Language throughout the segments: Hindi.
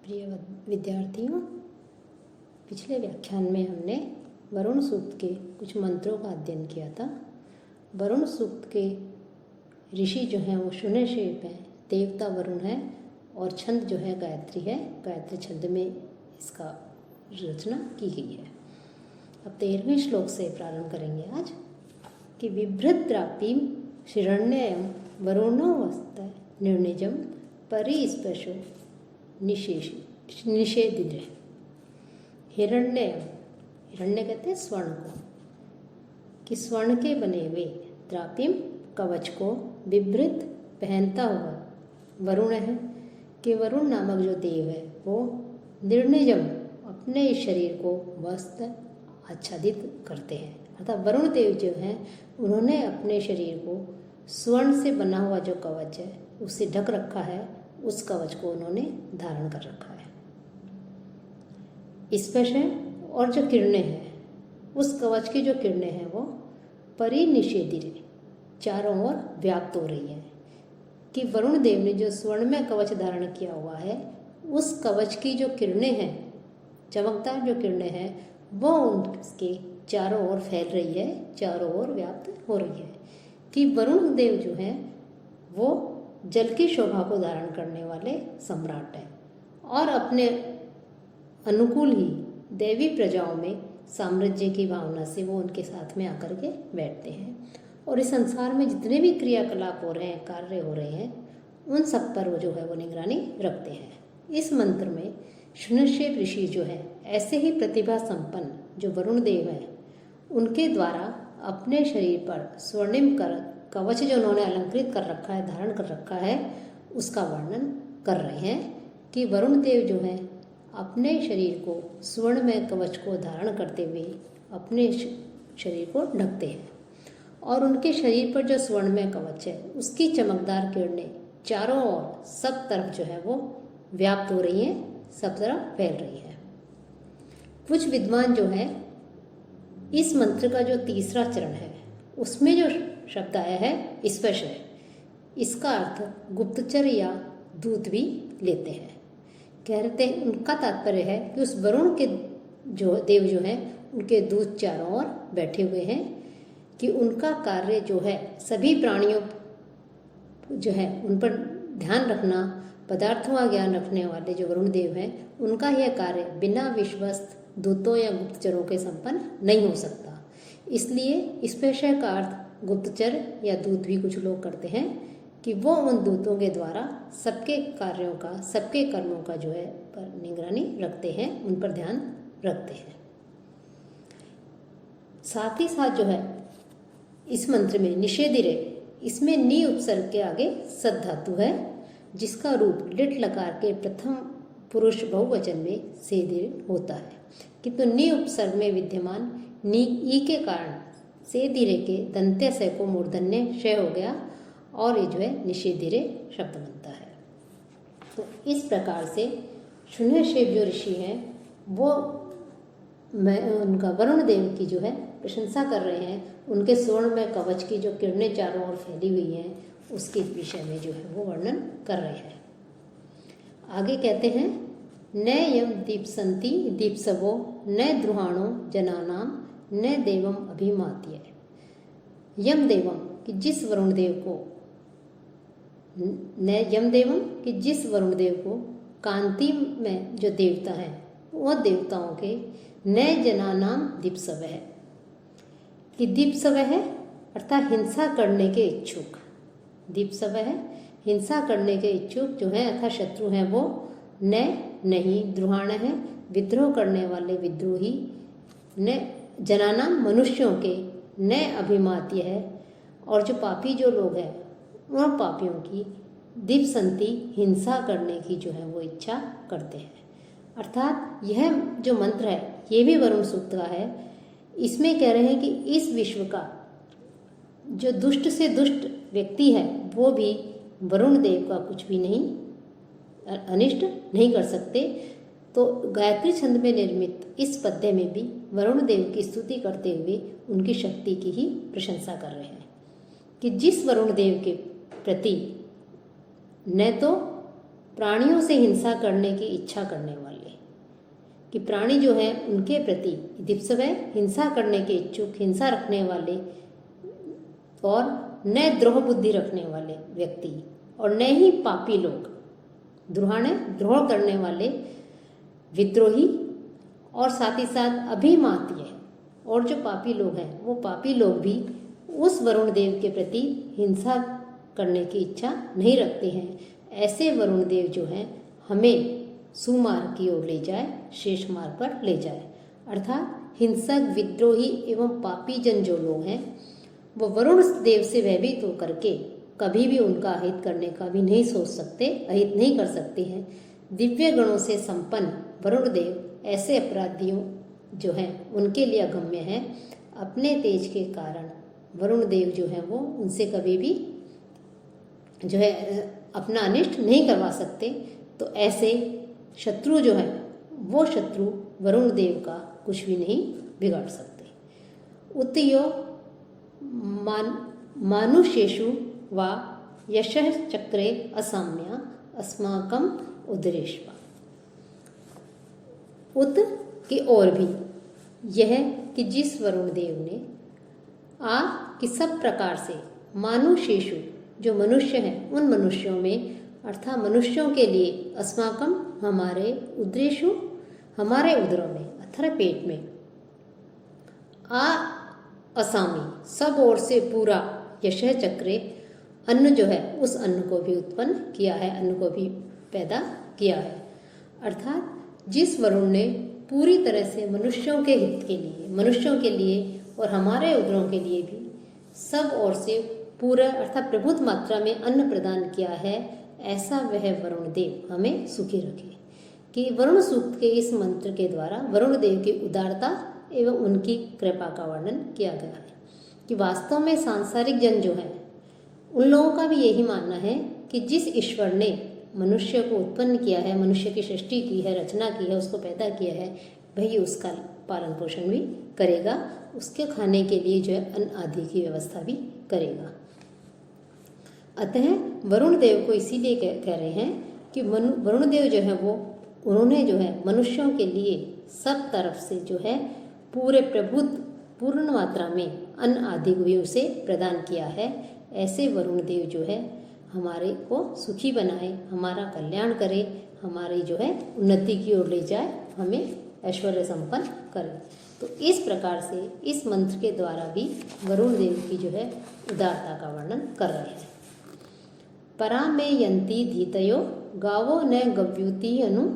प्रिय विद्यार्थियों, पिछले व्याख्यान में हमने वरुण सूक्त के कुछ मंत्रों का अध्ययन किया था। वरुण सूक्त के ऋषि जो हैं वो शून्यशेप हैं, देवता वरुण है और छंद जो है गायत्री है। गायत्री छंद में इसका रचना की गई है। अब 13वें श्लोक से प्रारंभ करेंगे आज कि बिभ्रद्रापीं शिरण्ययं वरुणो वस्त निर्निजं परिस्पशो निषेधिरे। हिरण्य, हिरण्य कहते हैं स्वर्ण को, कि स्वर्ण के बने हुए द्रापिम कवच को बिभृत पहनता हुआ वरुण है, कि वरुण नामक जो देव है वो निर्निजम अपने शरीर को वस्त्र आच्छादित करते हैं। अर्थात वरुण देव जो हैं उन्होंने अपने शरीर को स्वर्ण से बना हुआ जो कवच है उससे ढक रखा है। उस कवच को उन्होंने धारण कर रखा है। स्पर्श है और जो किरणें हैं उस कवच की जो किरणें हैं वो परिनिषेधिरे चारों ओर व्याप्त हो रही है। कि वरुण देव ने जो स्वर्णमय कवच धारण किया हुआ है उस कवच की जो किरणें हैं, चमकदार जो किरणें हैं, वो उनके चारों ओर फैल रही है, चारों ओर व्याप्त हो रही है। कि वरुण देव जो हैं वो जल की शोभा को धारण करने वाले सम्राट हैं और अपने अनुकूल ही देवी प्रजाओं में साम्राज्य की भावना से वो उनके साथ में आकर के बैठते हैं और इस संसार में जितने भी क्रियाकलाप हो रहे हैं, कार्य हो रहे हैं, उन सब पर वो जो है वो निगरानी रखते हैं। इस मंत्र में शून्यशेप ऋषि जो है ऐसे ही प्रतिभा संपन्न जो वरुण देव हैं उनके द्वारा अपने शरीर पर स्वर्णिम कवच जो उन्होंने अलंकृत कर रखा है, धारण कर रखा है, उसका वर्णन कर रहे हैं। कि वरुण देव जो हैं अपने शरीर को स्वर्णमय कवच को धारण करते हुए अपने शरीर को ढकते हैं और उनके शरीर पर जो स्वर्णमय कवच है उसकी चमकदार किरणें चारों ओर सब तरफ जो है वो व्याप्त हो रही हैं, सब तरफ फैल रही है। कुछ विद्वान जो है इस मंत्र का जो तीसरा चरण है उसमें जो शब्द आया है स्पर्श है, इसका अर्थ गुप्तचर या दूत भी लेते हैं। कहते हैं उनका तात्पर्य है कि उस वरुण के जो देव जो हैं उनके दूत चारों ओर बैठे हुए हैं, कि उनका कार्य जो है सभी प्राणियों जो है उन पर ध्यान रखना, पदार्थों का ज्ञान रखने वाले जो वरुण देव हैं उनका यह कार्य बिना विश्वस्त दूतों या गुप्तचरों के संपन्न नहीं हो सकता। इसलिए स्पर्श का अर्थ गुप्तचर या दूत भी कुछ लोग करते हैं, कि वो उन दूतों के द्वारा सबके कार्यों का, सबके कर्मों का जो है पर निगरानी रखते हैं, उन पर ध्यान रखते हैं। साथ ही साथ जो है इस मंत्र में निषेधिरे, इसमें नी उपसर्ग के आगे सद धातु है जिसका रूप लिट लकार के प्रथम पुरुष बहुवचन में सेधिर होता है। किंतु नी उपसर्ग में विद्यमान नी ई के कारण से धीरे के दंत्य से को मूर्धन्य क्षय हो गया और ये जो है निषेधिरे शब्द बनता है। तो इस प्रकार से शून्यशेप जो ऋषि हैं वो उनका वरुण देव की जो है प्रशंसा कर रहे हैं। उनके स्वर्णमय कवच की जो किरणें चारों ओर फैली हुई हैं उसके विषय में जो है वो वर्णन कर रहे हैं। आगे कहते हैं न यम दीप्संती दीप्सवो न द्रुहाणो जनानाम न देवम अभिमात्य। यम देवम कि जिस वरुण देव को, न यम देवम कि जिस वरुण देव को कांति में जो देवता है वह देवताओं के न जनानाम दीप्सव है, कि दीप्सव है अर्थात हिंसा करने के इच्छुक। दीप्सव है हिंसा करने के इच्छुक जो है अर्थात शत्रु हैं वो न नहीं, द्रुहाण है विद्रोह करने वाले विद्रोही, न जनानाम मनुष्यों के, न अभिमात्य है और जो पापी जो लोग हैं उन पापियों की दीप्संती हिंसा करने की जो है वो इच्छा करते हैं। अर्थात यह जो मंत्र है ये भी वरुण सूक्त का है। इसमें कह रहे हैं कि इस विश्व का जो दुष्ट से दुष्ट व्यक्ति है वो भी वरुण देव का कुछ भी नहीं, अनिष्ट नहीं कर सकते। तो गायत्री छंद में निर्मित इस पद्य में भी वरुण देव की स्तुति करते हुए उनकी शक्ति की ही प्रशंसा कर रहे हैं, कि जिस वरुण देव के प्रति न तो प्राणियों से हिंसा करने की इच्छा करने वाले, कि प्राणी जो है उनके प्रति दिप्सवय हिंसा करने के इच्छुक, हिंसा रखने वाले और न द्रोह बुद्धि रखने वाले व्यक्ति और न ही पापी लोग, द्रोह करने वाले विद्रोही और साथ ही साथ अभिमातीय और जो पापी लोग हैं वो पापी लोग भी उस वरुण देव के प्रति हिंसा करने की इच्छा नहीं रखते हैं। ऐसे वरुण देव जो हैं हमें सुमार्ग की ओर ले जाए, शेष मार्ग पर ले जाए। अर्थात हिंसक, विद्रोही एवं पापी जन जो लोग हैं वो वरुण देव से भयभीत होकर के कभी भी उनका अहित करने का भी नहीं सोच सकते, अहित नहीं कर सकते हैं। दिव्य गुणों से संपन्न वरुण देव ऐसे अपराधियों जो हैं उनके लिए अगम्य है। अपने तेज के कारण वरुण देव जो है वो उनसे कभी भी जो है अपना अनिष्ट नहीं करवा सकते। तो ऐसे शत्रु जो है वो शत्रु वरुण देव का कुछ भी नहीं बिगाड़ सकते। उत्यो मानुषेषु वा यशः चक्रे असाम्या अस्माकं उदरेष्वा। उत की ओर भी यह कि जिस वरुण देव ने कि सब प्रकार से मानुषेषु जो मनुष्य हैं उन मनुष्यों में अर्थात मनुष्यों के लिए अस्माकम हमारे उद्रेशु हमारे उदरों में अर्थात पेट में असामी सब ओर से पूरा यशः चक्रे अन्न जो है उस अन्न को भी उत्पन्न किया है, अन्न को भी पैदा किया है। अर्थात जिस वरुण ने पूरी तरह से मनुष्यों के हित के लिए, मनुष्यों के लिए और हमारे उदरों के लिए भी सब ओर से पूरा अर्थात प्रभुत मात्रा में अन्न प्रदान किया है, ऐसा वह वरुण देव हमें सुखी रखे। कि वरुण सूक्त के इस मंत्र के द्वारा वरुण देव की उदारता एवं उनकी कृपा का वर्णन किया गया है। कि वास्तव में सांसारिक जन जो है उन लोगों का भी यही मानना है कि जिस ईश्वर ने मनुष्य को उत्पन्न किया है, मनुष्य की सृष्टि की है, रचना की है, उसको पैदा किया है, वही उसका पालन पोषण भी करेगा, उसके खाने के लिए जो है अन्न आदि की व्यवस्था भी करेगा। अतः वरुण देव को इसीलिए कह रहे हैं कि वरुण देव जो है वो उन्होंने जो है मनुष्यों के लिए सब तरफ से जो है पूर्ण मात्रा में अन्न आदि भी उसे प्रदान किया है। ऐसे वरुण देव जो है हमारे को सुखी बनाए, हमारा कल्याण करे, हमारी जो है उन्नति की ओर ले जाए, हमें ऐश्वर्य संपन्न करे। तो इस प्रकार से इस मंत्र के द्वारा भी वरुण देव की जो है उदारता का वर्णन कर रहे हैं। परा में यंती धीतयो गावो न गव्युति अनु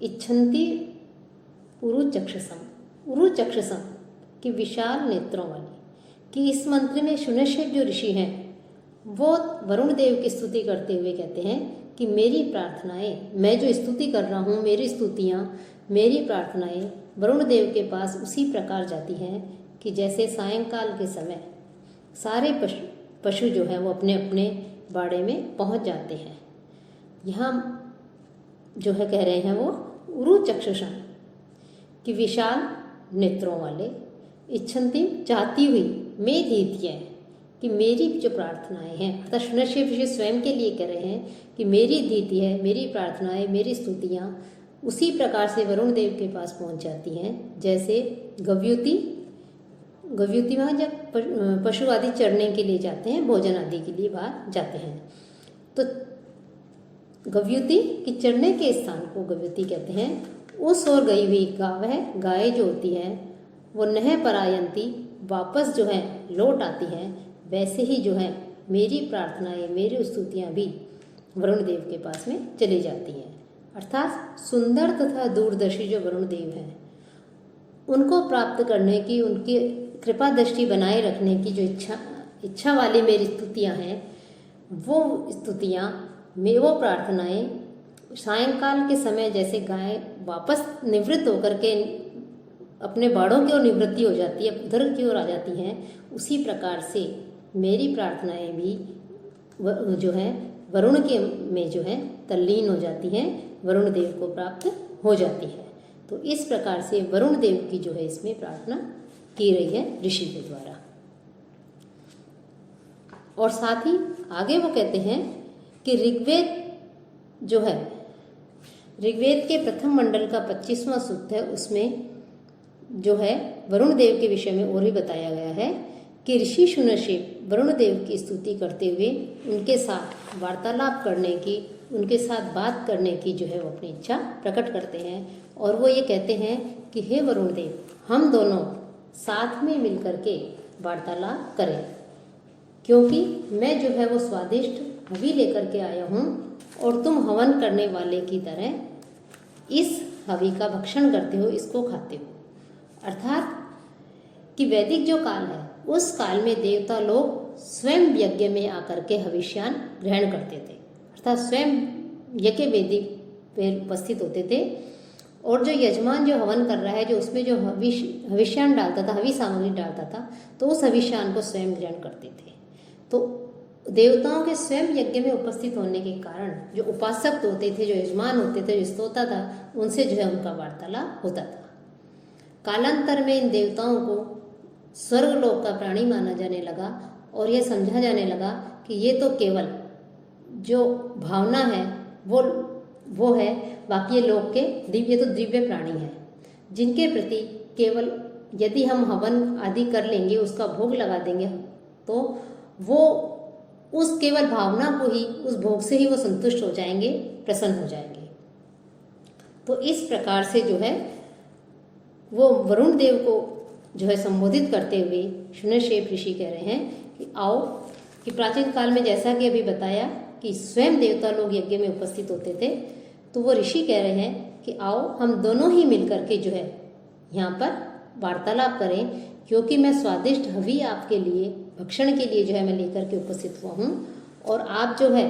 इच्छन्ति उरुचक्षसम कि विशाल नेत्रों वाली। कि इस मंत्र में शुनश्यप जो ऋषि हैं वो वरुण देव की स्तुति करते हुए कहते हैं कि मेरी प्रार्थनाएं, मैं जो स्तुति कर रहा हूँ, मेरी स्तुतियाँ, मेरी प्रार्थनाएं वरुण देव के पास उसी प्रकार जाती हैं कि जैसे सायंकाल के समय सारे पशु जो हैं वो अपने अपने बाड़े में पहुँच जाते हैं। यहाँ जो है कह रहे हैं वो उरुचक्षुषम कि विशाल नेत्रों वाले, इच्छन्ति चाहती हुई, मैं दीती है कि मेरी जो प्रार्थनाएं हैं, अर्थात शुनश्यप ऋषि स्वयं के लिए कह रहे हैं कि मेरी दीति है, मेरी प्रार्थनाएं, मेरी स्तुतियाँ उसी प्रकार से वरुण देव के पास पहुंच जाती हैं जैसे गव्युति वहाँ जब पशु आदि चरने के लिए जाते हैं, भोजन आदि के लिए बाहर जाते हैं, तो गव्युति की चरने के स्थान को गव्युति कहते हैं। उस ओर गई हुई गाय है, गाय जो होती है वो नह परायंती वापस जो है लौट आती हैं। वैसे ही जो है मेरी प्रार्थनाएं, मेरी स्तुतियाँ भी वरुण देव के पास में चली जाती हैं। अर्थात सुंदर तथा दूरदर्शी जो वरुण देव हैं उनको प्राप्त करने की, उनकी कृपा दृष्टि बनाए रखने की जो इच्छा वाली मेरी स्तुतियाँ हैं, वो स्तुतियाँ वो प्रार्थनाएं सायंकाल के समय जैसे गाय वापस निवृत्त होकर के अपने बाड़ों की ओर निवृत्ति हो जाती है, उधर की ओर आ जाती हैं, उसी प्रकार से मेरी प्रार्थनाएं भी जो है वरुण के में जो है तल्लीन हो जाती हैं, वरुण देव को प्राप्त हो जाती है। तो इस प्रकार से वरुण देव की जो है इसमें प्रार्थना की रही है ऋषि के द्वारा। और साथ ही आगे वो कहते हैं कि ऋग्वेद जो है ऋग्वेद के प्रथम मंडल का 25वां सूक्त है, उसमें जो है वरुण देव के विषय में और भी बताया गया है कि ऋषि शुनशेप वरुण देव की स्तुति करते हुए उनके साथ वार्तालाप करने की, उनके साथ बात करने की जो है वो अपनी इच्छा प्रकट करते हैं। और वो ये कहते हैं कि हे वरुण देव, हम दोनों साथ में मिलकर के वार्तालाप करें, क्योंकि मैं जो है वो स्वादिष्ट हवि लेकर के आया हूँ और तुम हवन करने वाले की तरह इस हवि का भक्षण करते हो, इसको खाते हो। अर्थात कि वैदिक जो काल है उस काल में देवता लोग स्वयं यज्ञ में आकर के हविष्यान ग्रहण करते थे, अर्थात स्वयं यज्ञ वेदी पे उपस्थित होते थे। और जो यजमान जो हवन कर रहा है, जो उसमें जो हविष्यान डालता था, हवि सामग्री डालता था, तो उस हविष्यान को स्वयं ग्रहण करते थे। तो देवताओं के स्वयं यज्ञ में उपस्थित होने के कारण जो उपासक होते थे, जो यजमान होते थे, जो स्तोता था, उनसे जो है उनका वार्तालाप होता था। कालांतर में इन देवताओं को स्वर्गलोक का प्राणी माना जाने लगा और यह समझा जाने लगा कि ये तो केवल जो भावना है वो है, बाकी ये लोक के दिव्य तो दिव्य प्राणी हैं, जिनके प्रति केवल यदि हम हवन आदि कर लेंगे, उसका भोग लगा देंगे, तो वो उस केवल भावना को ही, उस भोग से ही वो संतुष्ट हो जाएंगे, प्रसन्न हो जाएंगे। तो इस प्रकार से जो है वो वरुण देव को जो है संबोधित करते हुए शुनशेप ऋषि कह रहे हैं कि आओ, कि प्राचीन काल में जैसा कि अभी बताया कि स्वयं देवता लोग यज्ञ में उपस्थित होते थे, तो वो ऋषि कह रहे हैं कि आओ हम दोनों ही मिलकर के जो है यहाँ पर वार्तालाप करें, क्योंकि मैं स्वादिष्ट हवि आपके लिए, भक्षण के लिए जो है मैं लेकर के उपस्थित हुआ हूँ, और आप जो है,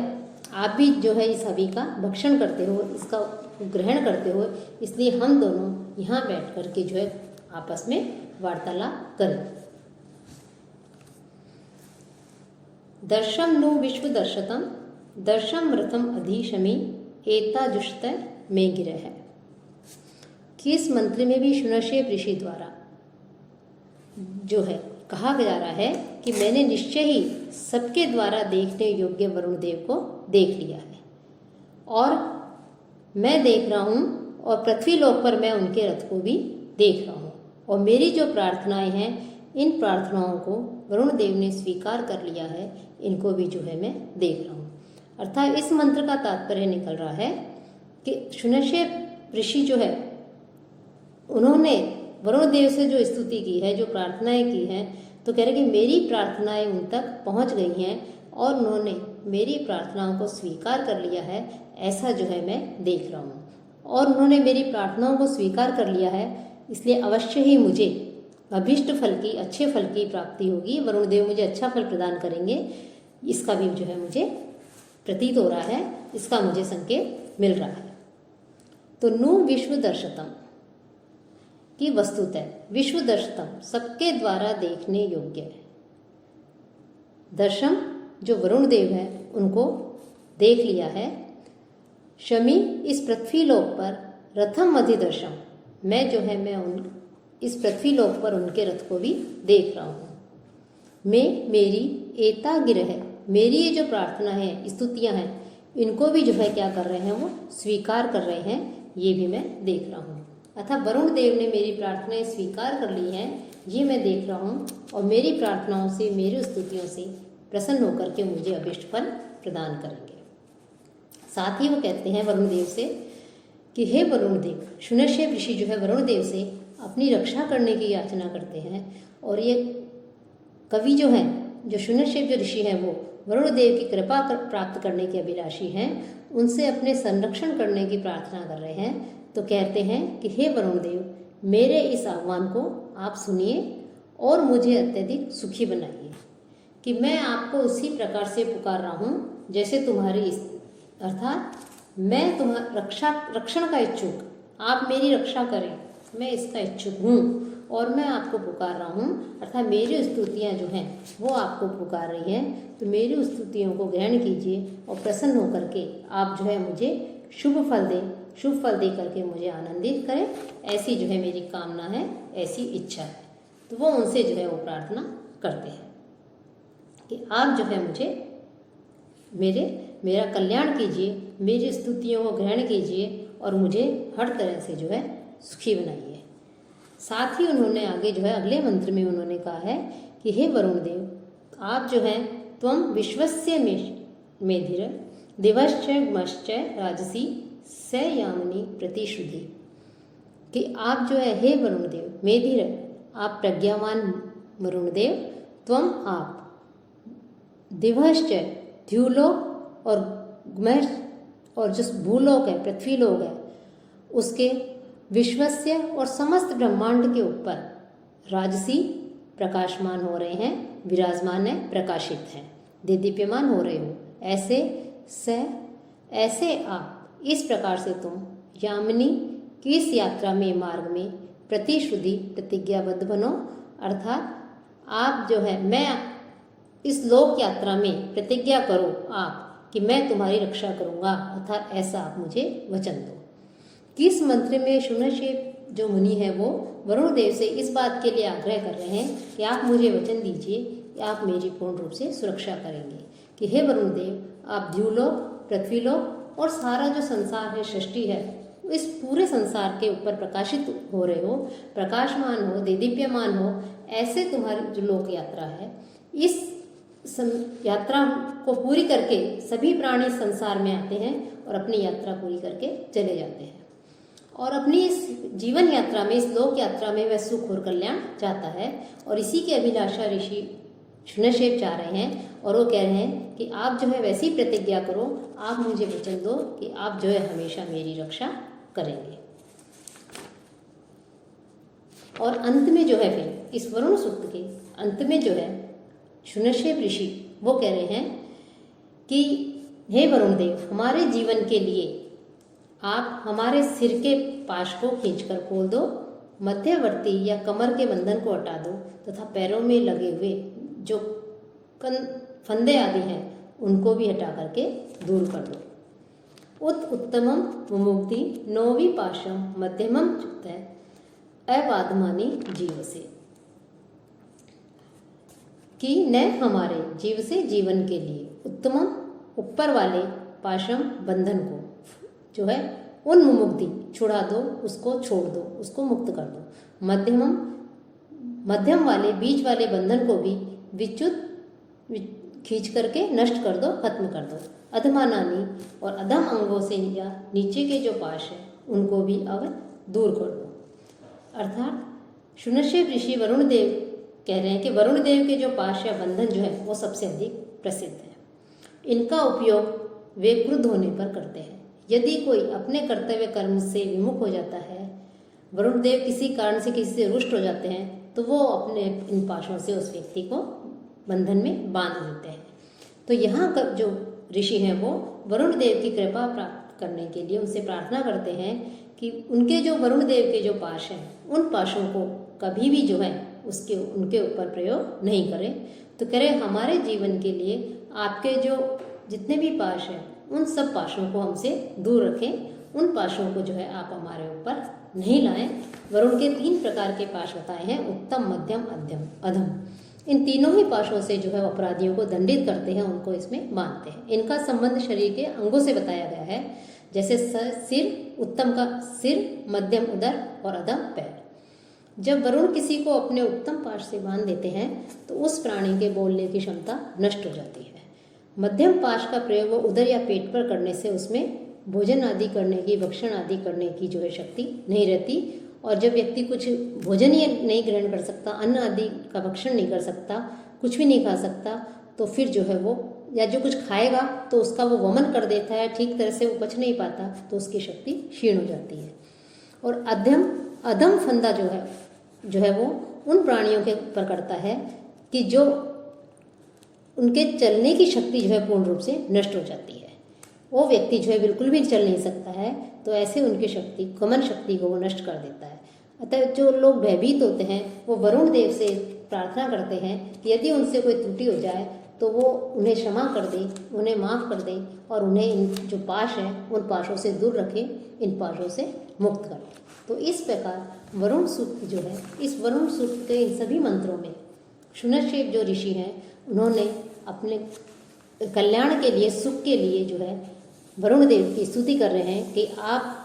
आप भी जो है इस हवि का भक्षण करते हो, इसका ग्रहण करते हो, इसलिए हम दोनों यहाँ बैठ कर के जो है आपस में वार्तालाप करें। दर्शम नु विश्व दर्शतम दर्शम रथम अधीशमी एताजुष्ट में गिरह है कि इस मंत्र में भी शुनशेप ऋषि द्वारा जो है कहा जा रहा है कि मैंने निश्चय ही सबके द्वारा देखने योग्य वरुण देव को देख लिया है, और मैं देख रहा हूँ, और पृथ्वी लोक पर मैं उनके रथ को भी देख रहा हूँ, और मेरी जो प्रार्थनाएं हैं, इन प्रार्थनाओं को वरुण देव ने स्वीकार कर लिया है, इनको भी जो है मैं देख रहा हूँ। अर्थात इस मंत्र का तात्पर्य निकल रहा है कि शुनशेप ऋषि जो है उन्होंने वरुण देव से जो स्तुति की है, जो प्रार्थनाएं की हैं, तो कह रहे कि मेरी प्रार्थनाएं उन तक पहुंच गई हैं और उन्होंने मेरी प्रार्थनाओं को स्वीकार कर लिया है, ऐसा जो है मैं देख रहा हूँ। और उन्होंने मेरी प्रार्थनाओं को स्वीकार कर लिया है, इसलिए अवश्य ही मुझे अभीष्ट फल की, अच्छे फल की प्राप्ति होगी, वरुण देव मुझे अच्छा फल प्रदान करेंगे, इसका भी जो है मुझे प्रतीत हो रहा है, इसका मुझे संकेत मिल रहा है। तो नु विश्व दर्शतम की वस्तुतः विश्व दर्शतम सबके द्वारा देखने योग्य है। दर्शम जो वरुण देव है उनको देख लिया है। शमी इस पृथ्वी लोक पर रथम अधिदर्शम, मैं जो है मैं इस पृथ्वी लोक पर उनके रथ को भी देख रहा हूँ। मैं मेरी एता गिरह, मेरी ये जो प्रार्थना है, स्तुतियाँ हैं, इनको भी जो है क्या कर रहे हैं, वो स्वीकार कर रहे हैं, ये भी मैं देख रहा हूँ। अतः वरुण देव ने मेरी प्रार्थनाएं स्वीकार कर ली हैं, ये मैं देख रहा हूँ, और मेरी प्रार्थनाओं से, मेरी स्तुतियों से प्रसन्न होकर के मुझे अभिष्ट फल प्रदान करेंगे। साथ ही वो कहते हैं वरुण देव से कि हे वरुण देव, शुनशेप ऋषि जो है वरुण देव से अपनी रक्षा करने की याचना करते हैं, और ये कवि जो हैं, जो शुनशेप जो ऋषि हैं, वो वरुण देव की कृपा प्राप्त करने के अभिलाषी हैं, उनसे अपने संरक्षण करने की प्रार्थना कर रहे हैं। तो कहते हैं कि हे वरुण देव, मेरे इस आह्वान को आप सुनिए और मुझे अत्यधिक सुखी बनाइए, कि मैं आपको उसी प्रकार से पुकार रहा हूँ जैसे तुम्हारी, अर्थात मैं तुम्हारा रक्षण का इच्छुक, आप मेरी रक्षा करें, मैं इसका इच्छुक हूँ और मैं आपको पुकार रहा हूँ। अर्थात मेरी स्तुतियाँ जो हैं वो आपको पुकार रही हैं, तो मेरी स्तुतियों को ग्रहण कीजिए और प्रसन्न होकर के आप जो है मुझे शुभ फल दें, शुभ फल दे करके मुझे आनंदित करें, ऐसी जो है मेरी कामना है, ऐसी इच्छा है। तो वो उनसे जो है वो प्रार्थना करते हैं कि आप जो है मुझे मेरे मेरा कल्याण कीजिए, मेरी स्तुतियों को ग्रहण कीजिए और मुझे हर तरह से जो है सुखी बनाइए। साथ ही उन्होंने आगे जो है अगले मंत्र में उन्होंने कहा है कि हे वरुण देव, आप जो हैं त्वम विश्वस्य मेधिर दिवश्च गमश्च राजसी स यामिनी प्रतिश्रुति, कि आप जो है हे वरुण देव, मेधिर आप प्रज्ञावान वरुण देव, त्वम आप, दिवश्च द्युलोक और गमश और जो भूलोक है, पृथ्वीलोक है, उसके विश्वस्य और समस्त ब्रह्मांड के ऊपर राजसी प्रकाशमान हो रहे हैं, विराजमान है, प्रकाशित हैं, दीप्यमान हो रहे हो। ऐसे आप इस प्रकार से तुम यामिनी की इस यात्रा में, मार्ग में प्रतिश्रुति प्रतिज्ञाबद्ध बनो, अर्थात आप जो है मैं इस लोक यात्रा में प्रतिज्ञा करो आप कि मैं तुम्हारी रक्षा करूंगा, अर्थात ऐसा आप मुझे वचन दो। किस मंत्र में शुनशेप जो मुनि है वो वरुण देव से इस बात के लिए आग्रह कर रहे हैं कि आप मुझे वचन दीजिए कि आप मेरी पूर्ण रूप से सुरक्षा करेंगे, कि हे वरुण देव, आप द्युलोक, पृथ्वीलोक और सारा जो संसार है, सृष्टि है, इस पूरे संसार के ऊपर प्रकाशित हो रहे हो, प्रकाशमान हो, दीप्यमान हो। ऐसे तुम्हारी जो लोक यात्रा है, इस यात्रा को पूरी करके सभी प्राणी संसार में आते हैं और अपनी यात्रा पूरी करके चले जाते हैं, और अपनी इस जीवन यात्रा में, इस लोक यात्रा में वह सुख और कल्याण चाहता है। और इसी की अभिलाषा ऋषि शुनशेप चाह रहे हैं, और वो कह रहे हैं कि आप जो है वैसी प्रतिज्ञा करो, आप मुझे वचन दो कि आप जो है हमेशा मेरी रक्षा करेंगे। और अंत में जो है फिर इस वरुण सूक्त के अंत में जो है शुनशेप ऋषि वो कह रहे हैं कि हे वरुण देव, हमारे जीवन के लिए आप हमारे सिर के पाश को खींचकर खोल दो, मध्यवर्ती या कमर के बंधन को हटा दो तथा पैरों में लगे हुए जो फंदे आदि हैं उनको भी हटा करके दूर कर दो। उत्तमम मुमुक्ति नौवी पाशम मध्यमम चुक्त अवादमानी जीव से, कि न हमारे जीव से जीवन के लिए उत्तमम ऊपर वाले पाशम बंधन को जो है उन मुमुक्ति छुड़ा दो, उसको छोड़ दो, उसको मुक्त कर दो। मध्यम वाले बीच वाले बंधन को भी विच्युत खींच करके नष्ट कर दो, खत्म कर दो। अधमानानी और अधम अंगों से या नीचे के जो पाश है उनको भी अब दूर कर दो। अर्थात शुनशेप ऋषि वरुण देव कह रहे हैं कि वरुण देव के जो पाश या बंधन जो है वो सबसे अधिक प्रसिद्ध है। इनका उपयोग वे क्रुद्ध होने पर करते हैं। यदि कोई अपने कर्तव्य कर्म से विमुख हो जाता है, वरुण देव किसी कारण से किसी से रुष्ट हो जाते हैं, तो वो अपने इन पाशों से उस व्यक्ति को बंधन में बांध देते हैं। तो यहाँ का जो ऋषि हैं वो वरुण देव की कृपा प्राप्त करने के लिए उनसे प्रार्थना करते हैं कि उनके जो वरुण देव के जो पाश हैं उन पाशों को कभी भी जो है उनके ऊपर प्रयोग नहीं करें। तो करें हमारे जीवन के लिए आपके जो जितने भी पाश हैं उन सब पाशों को हमसे दूर रखें, उन पाशों को जो है आप हमारे ऊपर नहीं लाएं। वरुण के 3 प्रकार के पाश बताए हैं, उत्तम, मध्यम, अधम। इन तीनों ही पाशों से जो है अपराधियों को दंडित करते हैं, उनको इसमें बांधते हैं। इनका संबंध शरीर के अंगों से बताया गया है, जैसे सिर, उत्तम का सिर, मध्यम उदर और अधम पैर। जब वरुण किसी को अपने उत्तम पाश से बांध देते हैं तो उस प्राणी के बोलने की क्षमता नष्ट हो जाती है। मध्यम पाश का प्रयोग वो उदर या पेट पर करने से उसमें भोजन आदि करने की, भक्षण आदि करने की जो है शक्ति नहीं रहती, और जब व्यक्ति कुछ भोजन ही नहीं ग्रहण कर सकता, अन्न आदि का भक्षण नहीं कर सकता, कुछ भी नहीं खा सकता, तो फिर जो है वो या जो कुछ खाएगा तो उसका वो वमन कर देता है, ठीक तरह से वो पच नहीं पाता, तो उसकी शक्ति क्षीण हो जाती है। और अधम फंदा जो है वो उन प्राणियों के ऊपर करता है कि जो उनके चलने की शक्ति जो है पूर्ण रूप से नष्ट हो जाती है। वो व्यक्ति जो है बिल्कुल भी चल नहीं सकता है, तो ऐसे उनकी शक्ति, गमन शक्ति को वो नष्ट कर देता है। अतः जो लोग भयभीत होते हैं वो वरुण देव से प्रार्थना करते हैं कि यदि उनसे कोई त्रुटि हो जाए तो वो उन्हें क्षमा कर दे, उन्हें माफ़ कर दे, और उन्हें इन जो पाश हैं उन पाशों से दूर रखें, इन पाशों से मुक्त करें। तो इस प्रकार वरुण सूक्त जो है, इस वरुण सूक्त के इन सभी मंत्रों में शुनशेप जो ऋषि हैं उन्होंने अपने कल्याण के लिए, सुख के लिए जो है वरुण देव की स्तुति कर रहे हैं कि आप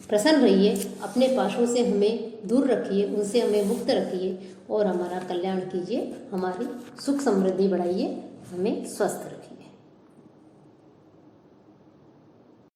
प्रसन्न रहिए, अपने पाशों से हमें दूर रखिए, उनसे हमें मुक्त रखिए और हमारा कल्याण कीजिए, हमारी सुख समृद्धि बढ़ाइए, हमें स्वस्थ रखिए।